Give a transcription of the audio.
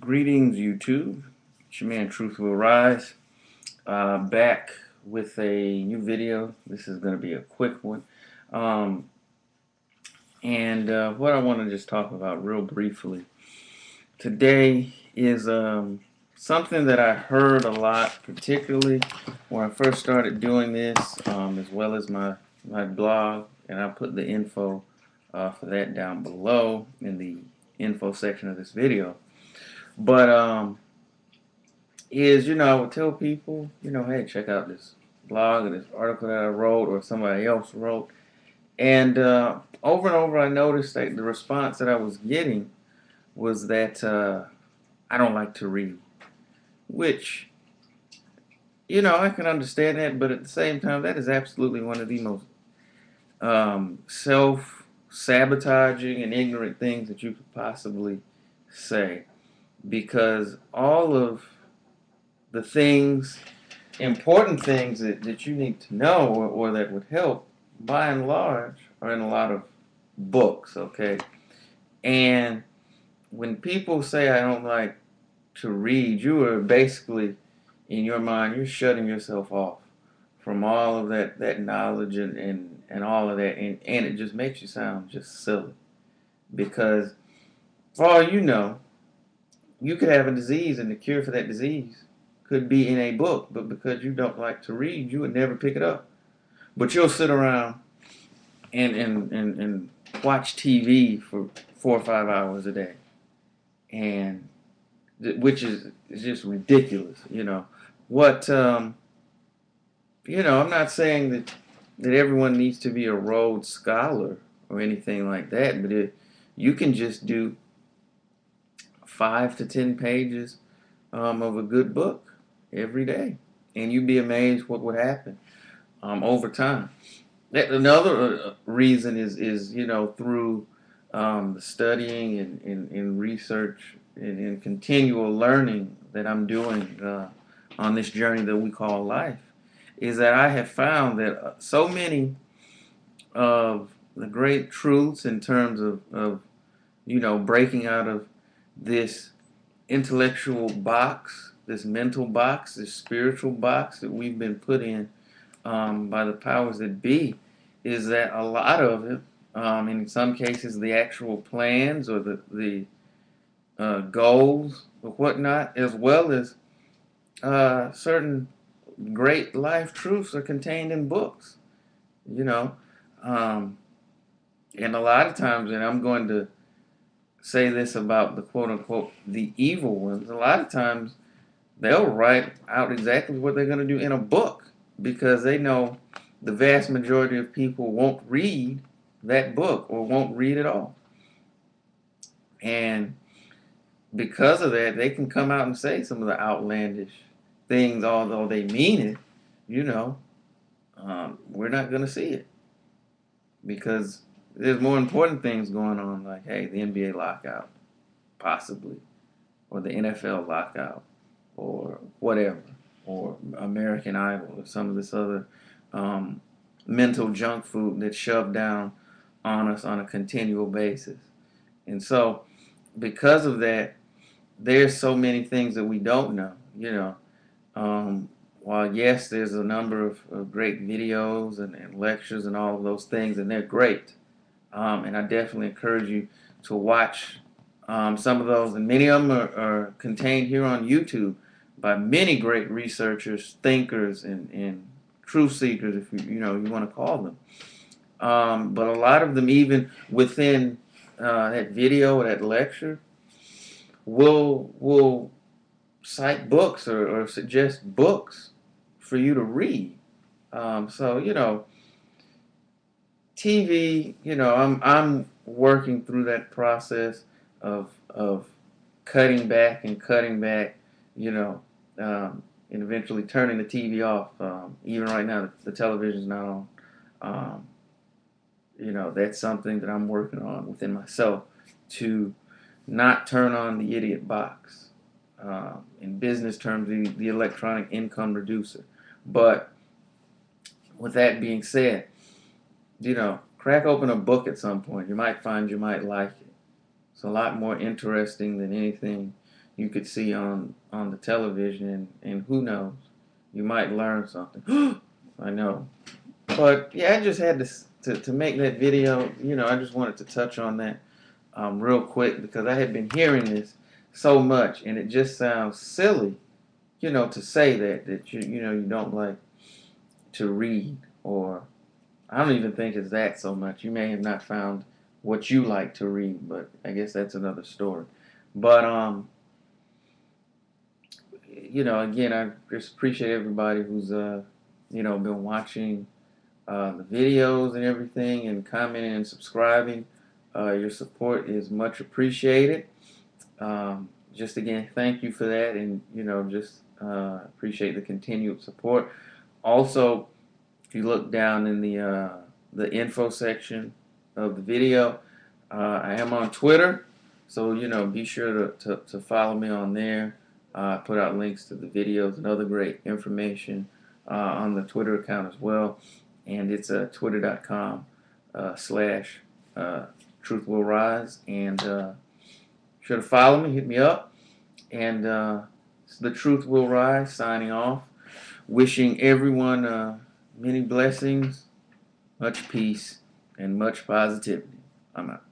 Greetings, YouTube. It's your man, Truth Will Rise. Back with a new video. This is going to be a quick one. Um, and what I want to just talk about real briefly today is something that I heard a lot, particularly when I first started doing this, as well as my blog. And I'll put the info for that down below in the info section of this video. But I would tell people, hey, check out this blog or this article that I wrote or somebody else wrote. And over and over, I noticed that the response that I was getting was that I don't like to read, which, I can understand that, but at the same time, that is absolutely one of the most self-sabotaging and ignorant things that you could possibly say, because all of the things important things that you need to know or that would help, by and large, are in a lot of books, okay? And when people say, I don't like to read, you are basically, in your mind, you're shutting yourself off from all of that knowledge and all of that. And it just makes you sound just silly. Because, for all you know, you could have a disease and the cure for that disease could be in a book, but because you don't like to read, you would never pick it up. But you'll sit around and watch TV for 4 or 5 hours a day, and which is just ridiculous. What I'm not saying that everyone needs to be a Rhodes Scholar or anything like that, but you can just do 5 to 10 pages of a good book every day, and you'd be amazed what would happen over time. Another reason is through the studying and research and continual learning that I'm doing on this journey that we call life, is that I have found that so many of the great truths in terms of breaking out of this intellectual box, this mental box, this spiritual box that we've been put in by the powers that be, is that a lot of it, in some cases, the actual plans or the goals or whatnot, as well as certain great life truths, are contained in books. You know, um, and a lot of times, and I'm going to say this about the quote unquote the evil ones. A lot of times, they'll write out exactly what they're going to do in a book because they know the vast majority of people won't read that book or won't read at all. And because of that, they can come out and say some of the outlandish things, although they mean it. You know, we're not going to see it because there's more important things going on, like, hey, the NBA lockout, possibly, or the NFL lockout, or whatever, or American Idol, or some of this other um, mental junk food that's shoved down on us on a continual basis. And so, because of that, there's so many things that we don't know. Um, while yes, there's a number of great videos and lectures and all of those things, and they're great. And I definitely encourage you to watch some of those, and many of them are contained here on YouTube by many great researchers, thinkers, and truth seekers, if you want to call them. But a lot of them, even within that video or that lecture, will cite books or suggest books for you to read. So TV, I'm working through that process of cutting back, you know, and eventually turning the TV off. Even right now, the television's not on. Um, that's something that I'm working on within myself to not turn on the idiot box. In business terms, the electronic income reducer. But with that being said, crack open a book at some point. You might find you might like it. It's a lot more interesting than anything, you could see on the television, and who knows, you might learn something. I know. But yeah, I just had to make that video. I just wanted to touch on that real quick because I had been hearing this so much, and it just sounds silly, to say that you don't like to read, or I don't even think it's that so much. You may have not found what you like to read, but I guess that's another story. But again, I just appreciate everybody who's been watching the videos and everything, and commenting and subscribing. Your support is much appreciated. Just again, thank you for that, and just appreciate the continued support. Also, if you look down in the info section of the video, I am on Twitter, so be sure to follow me on there. I put out links to the videos and other great information on the Twitter account as well, and it's twitter.com slash truth will rise, and sure to follow me, hit me up, and the truth will rise. Signing off, wishing everyone many blessings, much peace, and much positivity. I'm out.